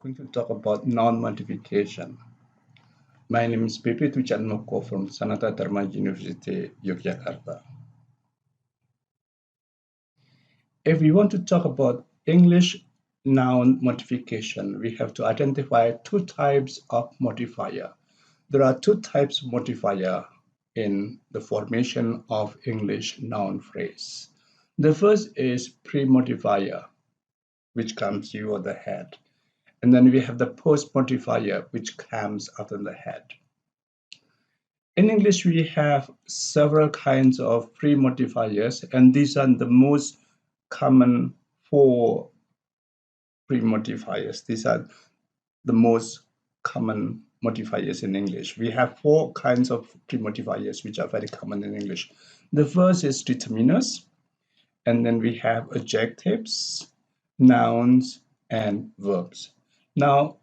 Going to talk about noun modification. My name is Pepe Tuchanmoko from Sanata Dharma University, Yogyakarta. If we want to talk about English noun modification, we have to identify two types of modifier. There are two types of modifier in the formation of English noun phrase. The first is pre-modifier, which comes before the head. And then we have the post-modifier, which comes after the head. In English, we have several kinds of pre-modifiers, and these are the most common four pre-modifiers. These are the most common modifiers in English. We have four kinds of pre-modifiers, which are very common in English. The first is determiners, and then we have adjectives, nouns, and verbs. Now,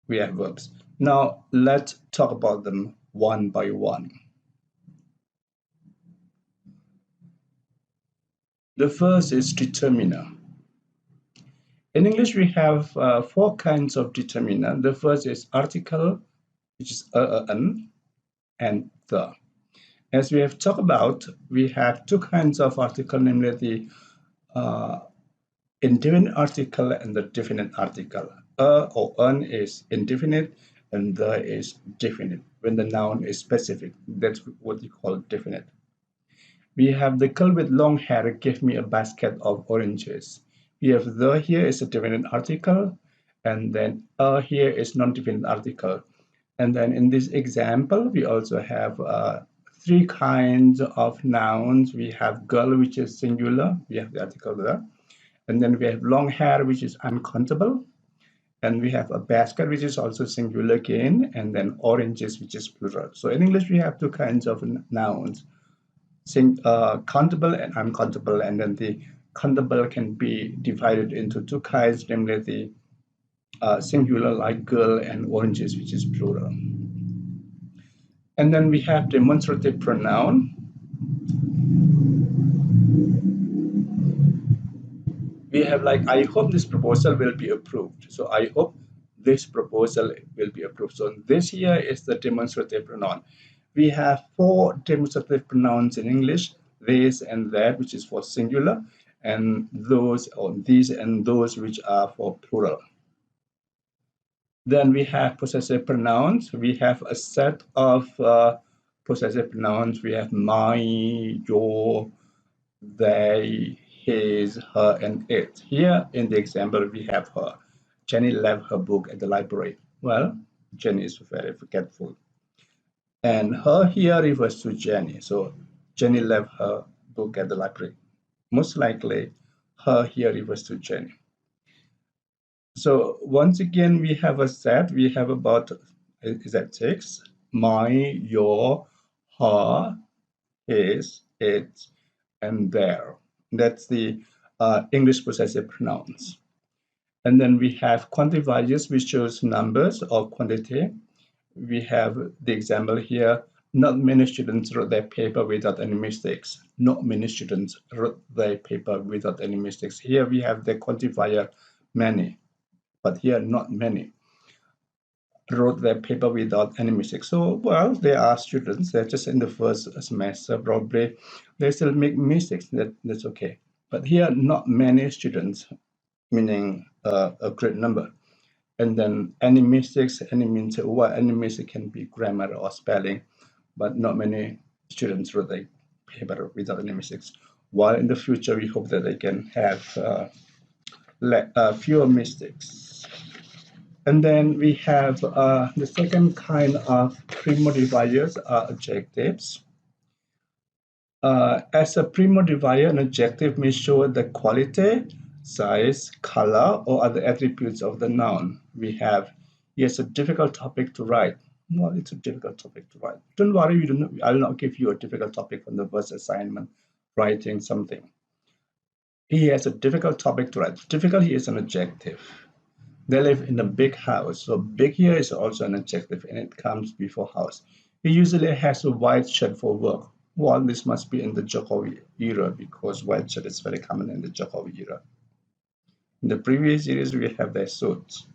we have verbs. Now, let's talk about them one by one. The first is determiner. In English, we have four kinds of determiner. The first is article, which is an, and the. As we have talked about, we have two kinds of article, namely the indefinite article and the definite article. Or an is indefinite and the is definite. When the noun is specific, that's what you call definite. We have the girl with long hair gave me a basket of oranges. We have the here is a definite article, and then here is non-definite article. And then in this example, we also have three kinds of nouns. We have girl, which is singular. We have the article there. And then we have long hair, which is uncountable. And we have a basket, which is also singular again. And then oranges, which is plural. So in English, we have two kinds of nouns. Countable and uncountable, and then the countable can be divided into two kinds, namely the singular like girl and oranges, which is plural. And then we have demonstrative pronoun. We have like, I hope this proposal will be approved. So I hope this proposal will be approved. So this here is the demonstrative pronoun. We have four demonstrative pronouns in English: this and that, which is for singular, and those or these and those, which are for plural. Then we have possessive pronouns. We have a set of possessive pronouns. We have my, your, they, his, her, and it. Here in the example, we have her. Jenny left her book at the library. Well, Jenny is very forgetful. And her here refers to Jenny. So Jenny left her book at the library. Most likely, her here refers to Jenny. So once again, we have a set. We have about, is that 6? My, your, her, his, it, and their. That's the English possessive pronouns. And then we have quantifiers, which shows numbers or quantity. We have the example here: not many students wrote their paper without any mistakes. Not many students wrote their paper without any mistakes. Here we have the quantifier many, but here not many wrote their paper without any mistakes. So, well, they are students. They're just in the first semester. Probably they still make mistakes. That's okay. But here, not many students, meaning a great number. And then any mistakes, any mistake can be grammar or spelling, but not many students wrote their paper without any mistakes. While in the future, we hope that they can have fewer mistakes. And then we have the second kind of pre-modifiers are adjectives. As a pre-modifier, an adjective may show the quality, size, color, or other attributes of the noun. We have, here's a difficult topic to write. Well, it's a difficult topic to write. Don't worry, I will not give you a difficult topic on the first assignment, writing something. He has a difficult topic to write. Difficult here is an adjective. They live in a big house. So big here is also an adjective, and it comes before house. He usually has a white shirt for work. Well, this must be in the Jokowi era, because white shirt is very common in the Jokowi era. In the previous series, we have their suits.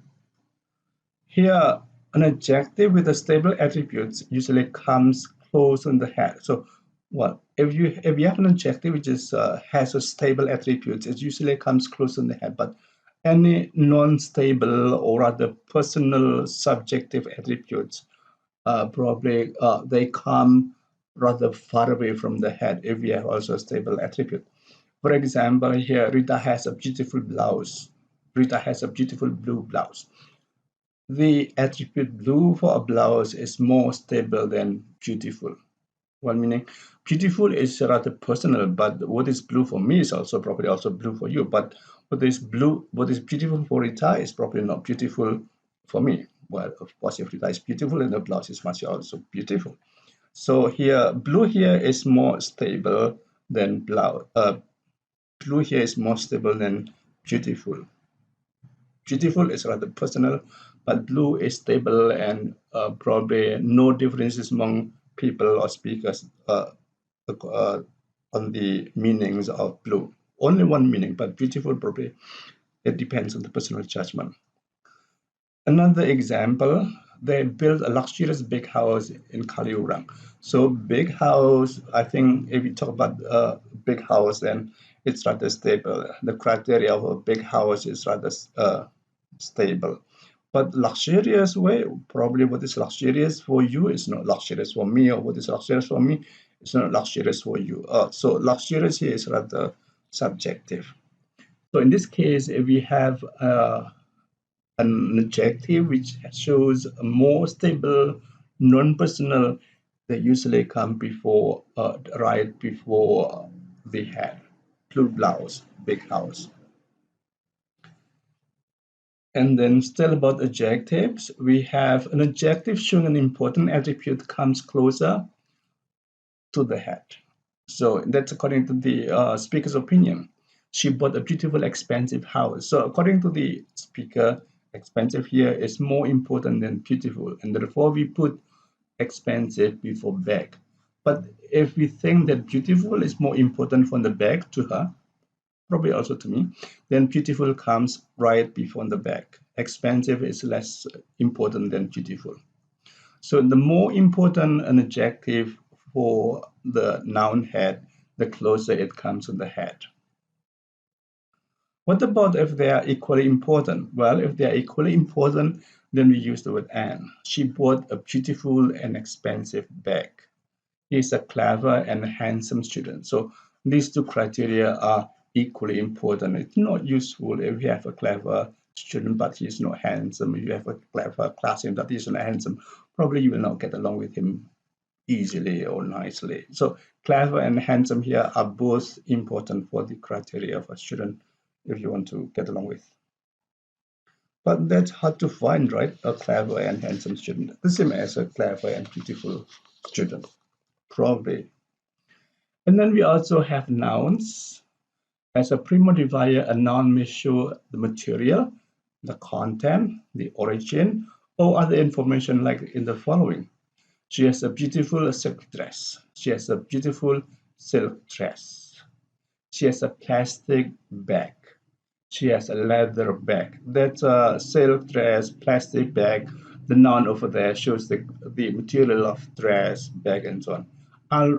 Here, an adjective with a stable attributes usually comes close on the head. So, well, if you have an adjective which is has a stable attributes, it usually comes close on the head. But any non-stable or rather personal subjective attributes, probably they come rather far away from the head if we have also a stable attribute. For example, here Rita has a beautiful blouse. Rita has a beautiful blue blouse. The attribute blue for a blouse is more stable than beautiful. Well, meaning beautiful is rather personal, but what is blue for me is also probably also blue for you. But what is beautiful for Rita is probably not beautiful for me. Well, of course, if Rita is beautiful, then the blouse is much also beautiful. So here, blue here is more stable than blouse. Blue here is more stable than beautiful. Beautiful is rather personal, but blue is stable and probably no differences among people or speakers uh, on the meanings of blue. Only one meaning, but beautiful probably it depends on the personal judgment. Another example, they built a luxurious big house in Kaliurang. So big house, I think if we talk about a big house, then it's rather stable. The criteria of a big house is rather stable. But luxurious way, probably what is luxurious for you is not luxurious for me, or what is luxurious for me is not luxurious for you. So luxurious here is rather subjective. So in this case, if we have an adjective which shows a more stable, non-personal, they usually come before, right before the head. Blue blouse, big house. And then still about adjectives, we have an adjective showing an important attribute comes closer to the head. So that's according to the speaker's opinion. She bought a beautiful, expensive house. So according to the speaker, expensive here is more important than beautiful, and therefore we put expensive before bag. But if we think that beautiful is more important from the bag to her, probably also to me, then beautiful comes right before the bag. Expensive is less important than beautiful. So the more important an adjective for the noun head, the closer it comes to the head. What about if they are equally important? Well, if they are equally important, then we use the word and. She bought a beautiful and expensive bag. He is a clever and handsome student. So these two criteria are equally important. It's not useful if you have a clever student but he's not handsome. If you have a clever classmate but he's not handsome, probably you will not get along with him easily or nicely. So clever and handsome here are both important for the criteria of a student if you want to get along with. But that's hard to find, right? A clever and handsome student. The same as a clever and beautiful student, probably. And then we also have nouns. As a pre-modifier, a noun may show the material, the content, the origin, or other information like in the following. She has a beautiful silk dress. She has a beautiful silk dress. She has a plastic bag. She has a leather bag. That's a silk dress, plastic bag. The noun over there shows the material of dress, bag, and so on. I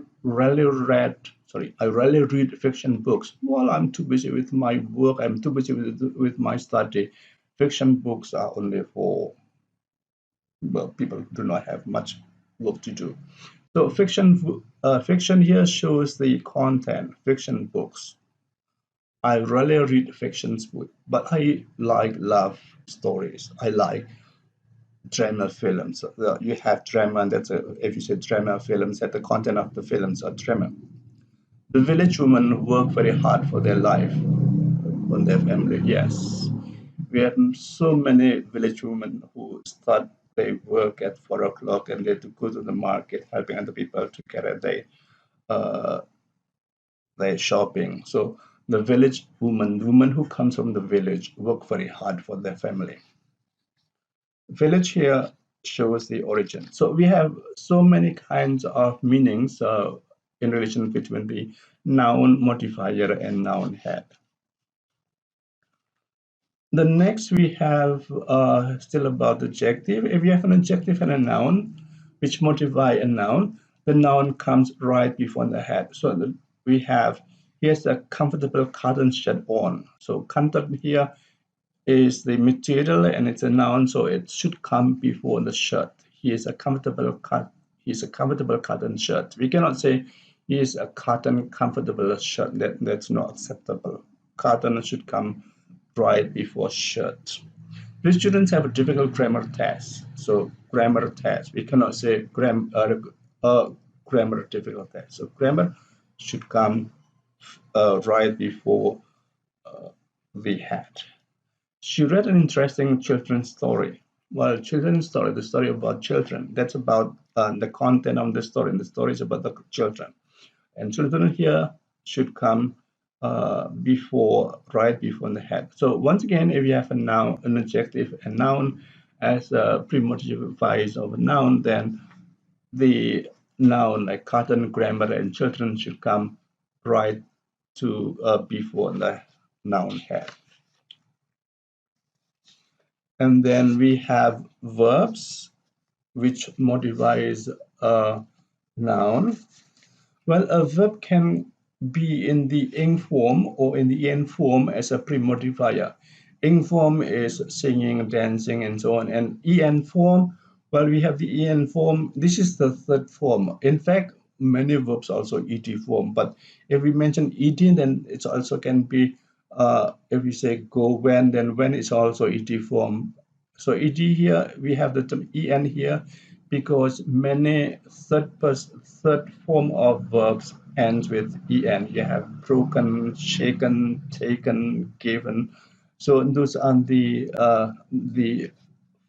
I rarely read fiction books. Well, I'm too busy with my work. I'm too busy with my study. Fiction books are only for, well, people who do not have much work to do. So fiction here shows the content, fiction books. I rarely read fictions book, but I like love stories. I like drama films. You have drama, and if you say drama films, that the content of the films are drama. The village women work very hard for their life, on their family. Yes, we have so many village women who start their work at 4 o'clock and they have to go to the market helping other people to carry uh, their shopping. So the village woman who comes from the village, work very hard for their family. Village here shows the origin. So we have so many kinds of meanings in relation between the noun modifier and noun head. The next we have still about adjective. If you have an adjective and a noun, which modify a noun, the noun comes right before the head. So we have, here's a comfortable cotton shirt on. So cotton here is the material and it's a noun, so it should come before the shirt. He is a comfortable he's a comfortable cotton shirt. We cannot say he is a cotton comfortable shirt. That's not acceptable. Cotton should come right before shirt. These students have a difficult grammar test. So grammar test. We cannot say grammar difficult test. So grammar should come right before the head. She read an interesting children's story. Well, children's story, the story about children. That's about the content of the story. And the story is about the children. And children here should come right before the head. So once again, if you have a noun, an adjective, a noun as pre-modifiers of a noun, then the noun like cotton, grammar, and children should come right to before the noun head. And then we have verbs, which modifies a noun. Well, a verb can be in the ing form or in the en form as a pre-modifier. Ing form is singing, dancing, and so on. And en form, well, we have the en form. This is the third form. In fact, many verbs also ed form. But if we mention ed, then it also can be, if we say go when, then when is also ed form. So ed here, we have the term en here because many third form of verbs ends with en. You have broken, shaken, taken, given. So those are the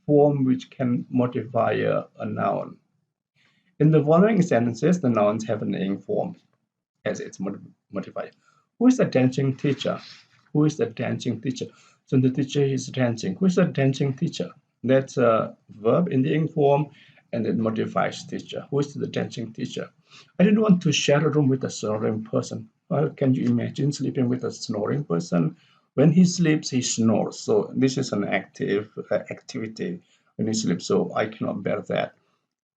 form which can modify a noun. In the following sentences, the nouns have an ing form as its modifier. Who is the dancing teacher? Who is the dancing teacher? So the teacher is dancing. Who is the dancing teacher? That's a verb in the ing form and it modifies teacher. Who is the dancing teacher? I didn't want to share a room with a snoring person. Well, can you imagine sleeping with a snoring person? When he sleeps, he snores. So this is an active activity when he sleeps. So I cannot bear that.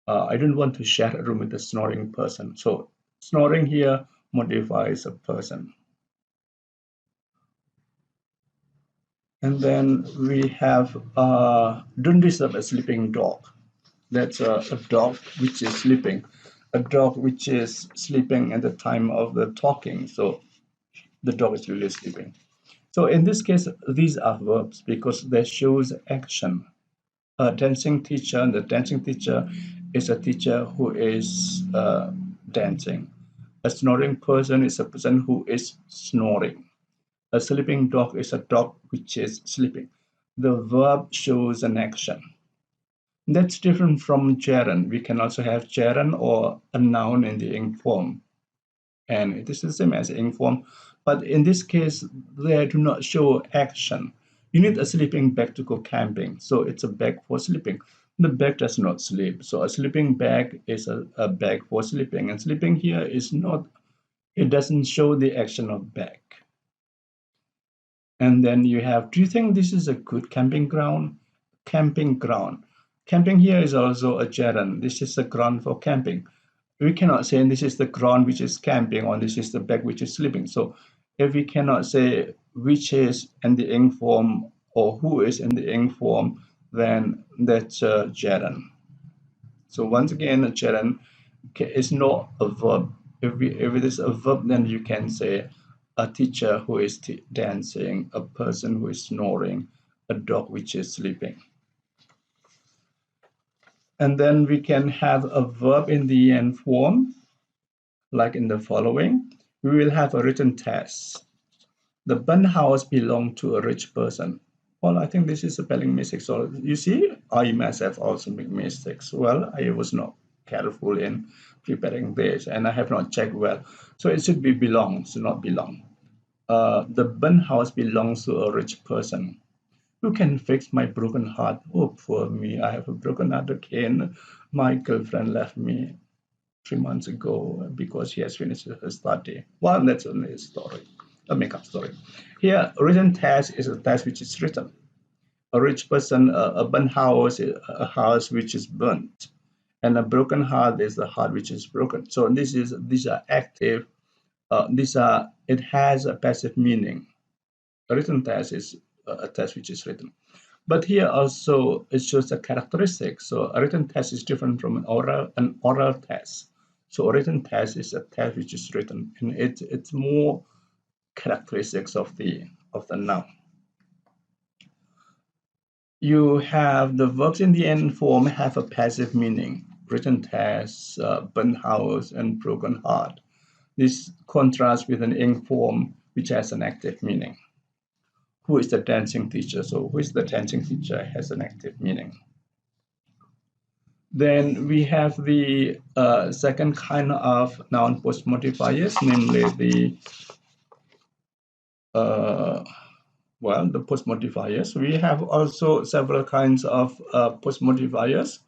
I don't want to share a room with a snoring person. So snoring here modifies a person. And then we have don't disturb a sleeping dog. That's a dog which is sleeping. A dog which is sleeping at the time of the talking. So the dog is really sleeping. So in this case, these are verbs because they shows action. A dancing teacher, the dancing teacher is a teacher who is dancing. A snoring person is a person who is snoring. A sleeping dog is a dog which is sleeping. The verb shows an action. That's different from gerund. We can also have gerund or a noun in the ing form. And it is the same as ing form. But in this case, they do not show action. You need a sleeping bag to go camping. So it's a bag for sleeping. The bag does not sleep. So a sleeping bag is a bag for sleeping. And sleeping here is not, it doesn't show the action of bag. And then you have, do you think this is a good camping ground? Camping ground. Camping here is also a gerund. This is the ground for camping. We cannot say this is the ground which is camping or this is the bed which is sleeping. So if we cannot say which is in the ing form or who is in the ing form, then that's a gerund. So once again, a gerund is not a verb. If it is a verb, then you can say a teacher who is dancing, a person who is snoring, a dog which is sleeping. And then we can have a verb in the en form, like in the following. We will have a written test. The burnt house belonged to a rich person. Well, I think this is a spelling mistake. So you see, I myself also make mistakes. Well, I was not careful in preparing this and I have not checked well. So it should be belongs, not belong. The burnt house belongs to a rich person. Who can fix my broken heart? Oh, poor me. I have a broken heart again. My girlfriend left me 3 months ago because she has finished her study. Well, that's only a story, a makeup story. Here, written test is a test which is written. A rich person, a burnt house, a house which is burnt, and a broken heart is a heart which is broken. So these are active. It has a passive meaning. A written test is a test which is written. But here also it shows a characteristic. So a written test is different from an oral test. So a written test is a test which is written, and it's more characteristics of the noun. You have the verbs in the end form have a passive meaning. Written test, burnt house, and broken heart. This contrasts with an ing form which has an active meaning. Who is the dancing teacher? So who is the dancing teacher has an active meaning. Then we have the second kind of noun post-modifiers, namely the post-modifiers. We have also several kinds of post-modifiers,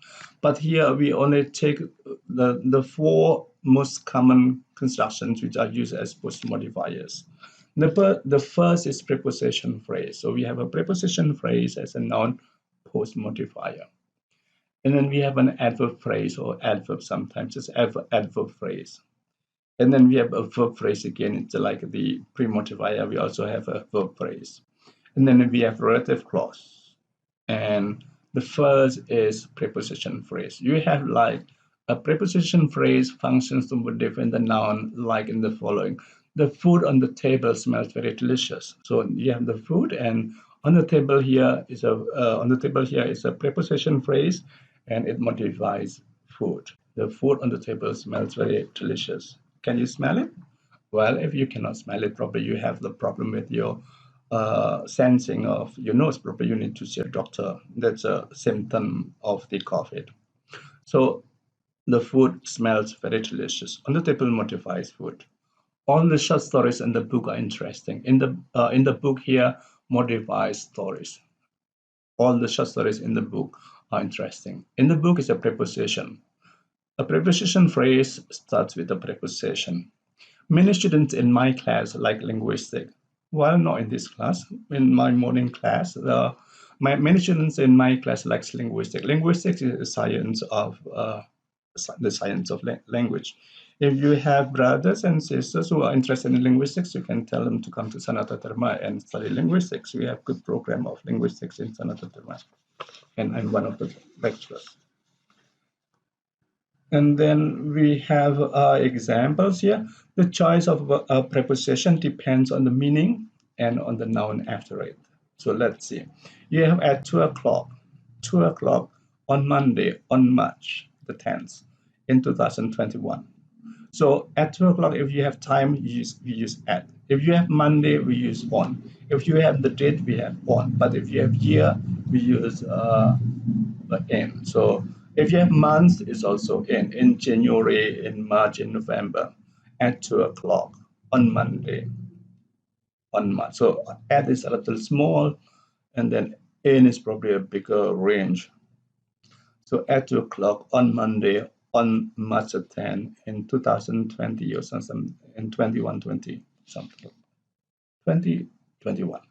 but here we only take the four most common constructions which are used as post-modifiers. The first is preposition phrase. So we have a preposition phrase as a noun post-modifier. And then we have an adverb phrase or adverb, sometimes it's adverb phrase. And then we have a verb phrase again, it's like the pre-modifier, we also have a verb phrase. And then we have relative clause. And the first is preposition phrase. You have like a preposition phrase functions to modify the noun like in the following. The food on the table smells very delicious. So you have the food, and on the table here is a preposition phrase, and it modifies food. The food on the table smells very delicious. Can you smell it? Well, if you cannot smell it, probably you have the problem with your sensing of your nose. Probably you need to see a doctor. That's a symptom of the COVID. So the food smells very delicious. On the table modifies food. All the short stories in the book are interesting. In the book here modifies stories. All the short stories in the book are interesting. In the book is a preposition. A preposition phrase starts with a preposition. Many students in my class like linguistics. Well, not in this class. In my morning class, many students in my class likes linguistics. Linguistics is the science of language. If you have brothers and sisters who are interested in linguistics, you can tell them to come to Sanata Dharma and study linguistics. We have good program of linguistics in Sanata Dharma, and I'm one of the lecturers. And then we have examples here. The choice of a preposition depends on the meaning and on the noun after it. So let's see. You have at 2 o'clock, 2 o'clock on Monday, on March the 10th in 2021. So at 2 o'clock, if you have time, we use at. If you have Monday, we use on. If you have the date, we have on. But if you have year, we use in. So if you have months, it's also in January, in March, in November, at 2 o'clock on Monday, on March. So at is a little small, and then in is probably a bigger range. So at 2 o'clock on Monday, on March 10 in 2020 or something, in 2120, something, 2021.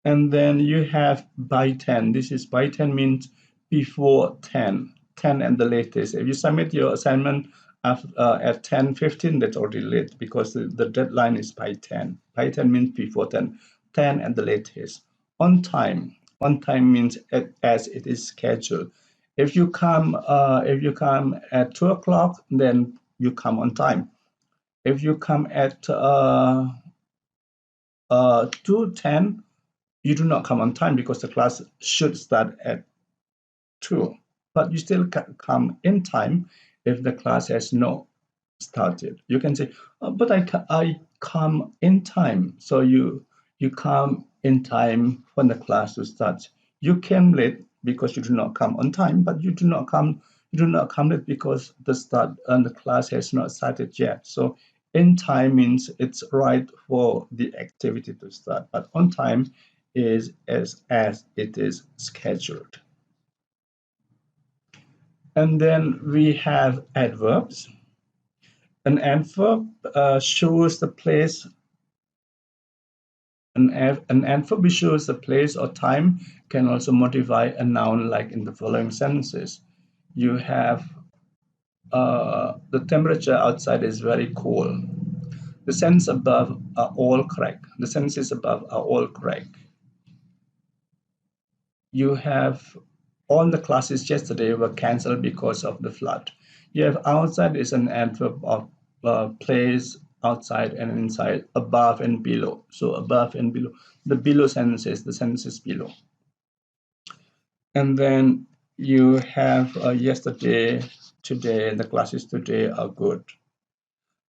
And then you have by 10. This is by 10 means before 10, 10 and the latest. If you submit your assignment at 10:15, that's already late because the deadline is by 10. By 10 means before 10, 10 and the latest. On time means as it is scheduled. If you come at 2 o'clock, then you come on time. If you come at 2:10, you do not come on time because the class should start at 2, but you still can come in time if the class has not started. You can say, but I come in time. So you come in time when the class will start. You came late because you do not come on time, but you do not come late because the class has not started yet. So in time means it's right for the activity to start, but on time is as it is scheduled. And then we have adverbs. An adverb shows the place An adverb which shows a place or time can also modify a noun, like in the following sentences. You have the temperature outside is very cold. The sentences above are all correct. The sentences above are all correct. You have all the classes yesterday were cancelled because of the flood. You have outside is an adverb of place, outside and inside, above and below. So above and below, the below sentences, the sentences below. And then you have yesterday, today, the classes today are good.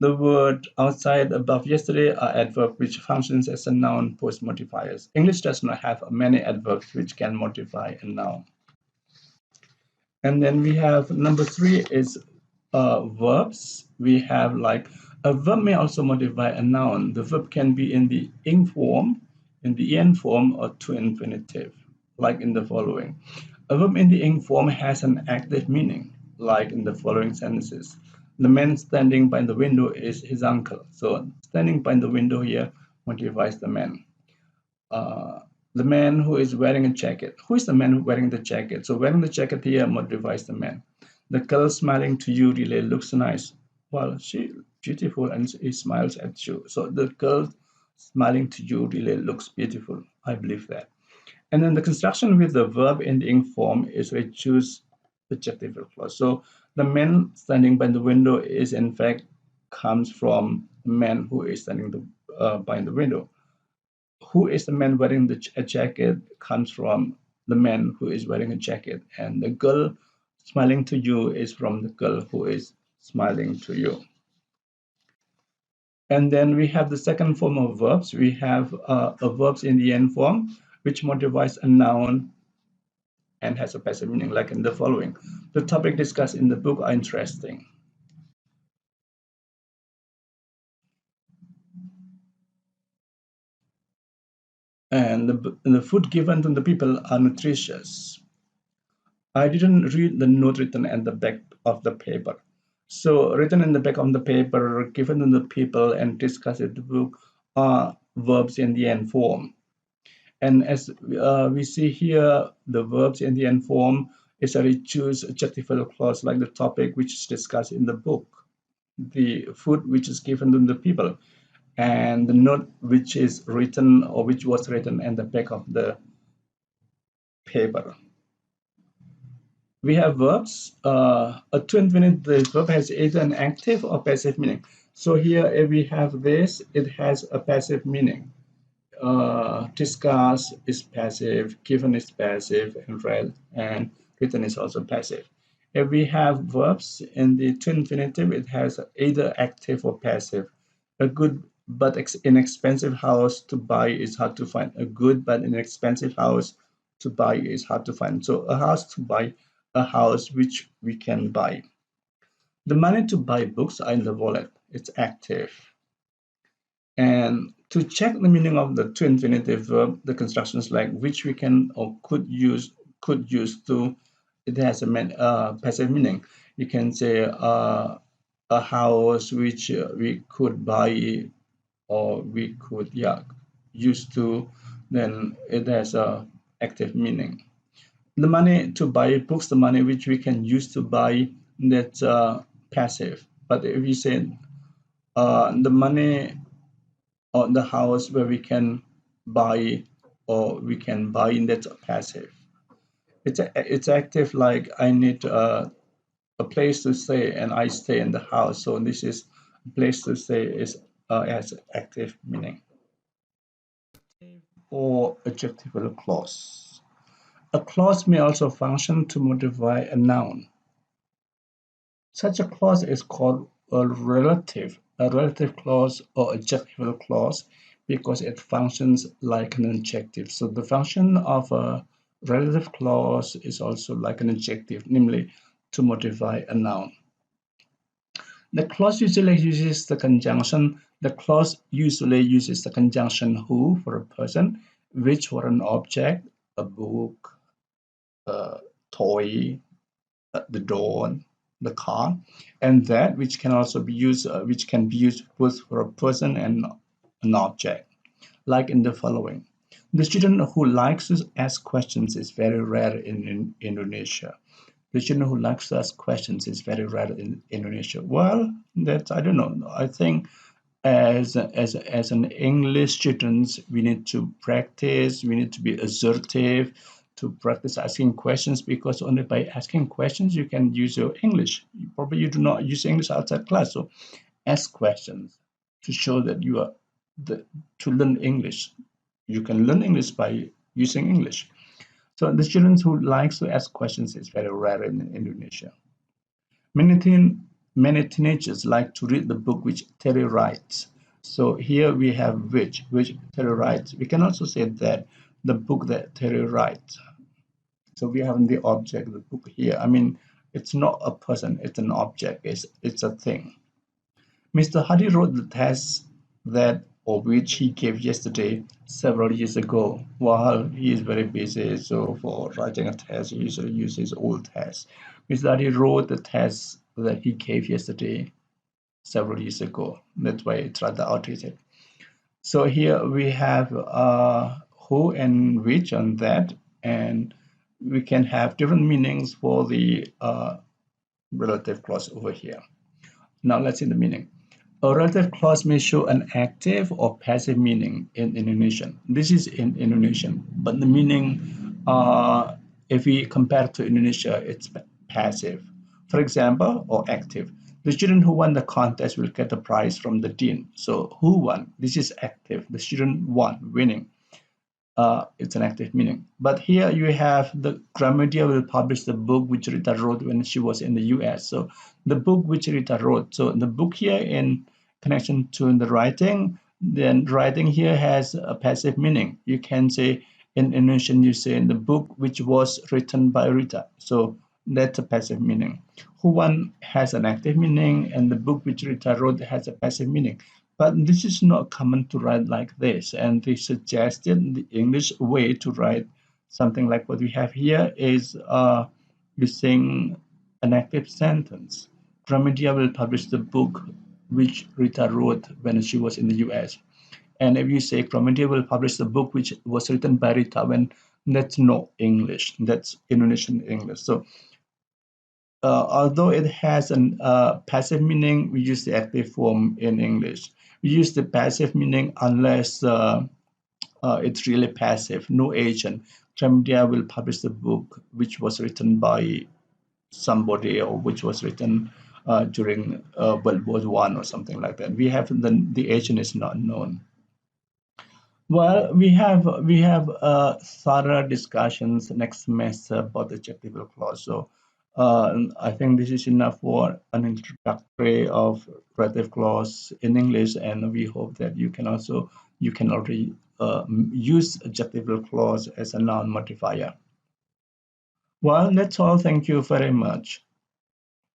The word outside, above, yesterday are adverbs which functions as a noun post-modifiers. English does not have many adverbs which can modify a noun. And then we have number 3 is verbs. We have like a verb may also modify a noun. The verb can be in the ing form, in the en form, or to infinitive, like in the following. A verb in the ing form has an active meaning, like in the following sentences. The man standing by the window is his uncle. So standing by the window here modifies the man. Uh, the man who is wearing a jacket. Who is the man wearing the jacket? So wearing the jacket here modifies the man. The girl smiling to you really looks nice. Well, she beautiful and she smiles at you. So the girl smiling to you really looks beautiful. I believe that. And then the construction with the verb in the ing form is we choose adjectival clause. So the man standing by the window is in fact comes from the man who is standing by the window. Who is the man wearing a jacket comes from the man who is wearing a jacket, and the girl smiling to you is from the girl who is smiling to you. And then we have the second form of verbs. We have verbs in the end form, which modifies a noun and has a passive meaning, like in the following. The topic discussed in the book are interesting. And the food given to the people are nutritious. I didn't read the note written at the back of the paper. So written in the back of the paper, given to the people and discussed in the book are verbs in the end form. And as we see here, the verbs in the end form is a choose adjectival clause like the topic which is discussed in the book, the food which is given to the people, and the note which is written or which was written at the back of the paper. We have verbs. A to-infinitive verb has either an active or passive meaning. So here, if we have this, it has a passive meaning. Discuss is passive, given is passive, and read and written is also passive. If we have verbs in the to-infinitive, it has either active or passive. A good but inexpensive house to buy is hard to find. A good but inexpensive house to buy is hard to find. So a house to buy, a house which we can buy. The money to buy books are in the wallet. It's active. And to check the meaning of the to infinitive verb, the constructions like which we can or could use to, it has a passive meaning. You can say a house which we could buy or we could use to, then it has a active meaning. The money to buy books, the money which we can use to buy, that's passive. But if you say the money or the house where we can buy or we can buy, that's passive. It's active, like I need a place to stay and I stay in the house. So this is a place to stay is has active meaning. Or adjectival clause. A clause may also function to modify a noun. Such a clause is called a relative clause or adjectival clause because it functions like an adjective. So the function of a relative clause is also like an adjective, namely to modify a noun. The clause usually uses the conjunction. The clause usually uses the conjunction who for a person, which for an object, a book, a toy, the door, the car, and that which can also be used, which can be used both for a person and an object. like in the following. The student who likes to ask questions is very rare in Indonesia. The student who likes to ask questions is very rare in Indonesia. Well, that's, I don't know. I think as an English students, we need to practice. We need to be assertive, to practice asking questions, because only by asking questions you can use your English. Probably you do not use English outside class, so ask questions to show that you are to learn English. You can learn English by using English. So the students who likes to ask questions is very rare in Indonesia. Many, many teenagers like to read the book which Terry writes. So here we have which Terry writes. We can also say that the book that Terry writes. So we have the object, the book here. I mean, it's not a person, it's an object, it's a thing. Mr. Hardy wrote the test that of which he gave yesterday several years ago. While he is very busy, so for writing a test, he usually uses old tests. Mr. Hardy wrote the test that he gave yesterday several years ago. That's why it's rather outdated. So here we have who and which on that, and we can have different meanings for the relative clause over here. Now let's see the meaning. A relative clause may show an active or passive meaning in Indonesian. This is in Indonesian, but the meaning, if we compare to Indonesia, it's passive. For example, or active. The student who won the contest will get a prize from the dean. So who won? This is active. The student won, winning. It's an active meaning. But here you have the Gramedia will publish the book which Rita wrote when she was in the US. So the book which Rita wrote. So the book here in connection to the writing, then writing here has a passive meaning. You can say in Indonesian, you say in the book which was written by Rita. So that's a passive meaning. Who won has an active meaning, and the book which Rita wrote has a passive meaning. But this is not common to write like this, and they suggested the English way to write something like what we have here is using an active sentence. Gramedia will publish the book which Rita wrote when she was in the US. And if you say Gramedia will publish the book which was written by Rita, when that's not English, that's Indonesian English. So although it has a passive meaning, we use the active form in English. We use the passive meaning unless it's really passive, no agent. Gramedia will publish the book which was written by somebody or which was written during World War I or something like that. We have the agent is not known. Well, we have thorough discussions next semester about the adjectival clause. So I think this is enough for an introductory of relative clause in English, and we hope that you can already use adjectival clause as a noun modifier. Well, that's all. Thank you very much.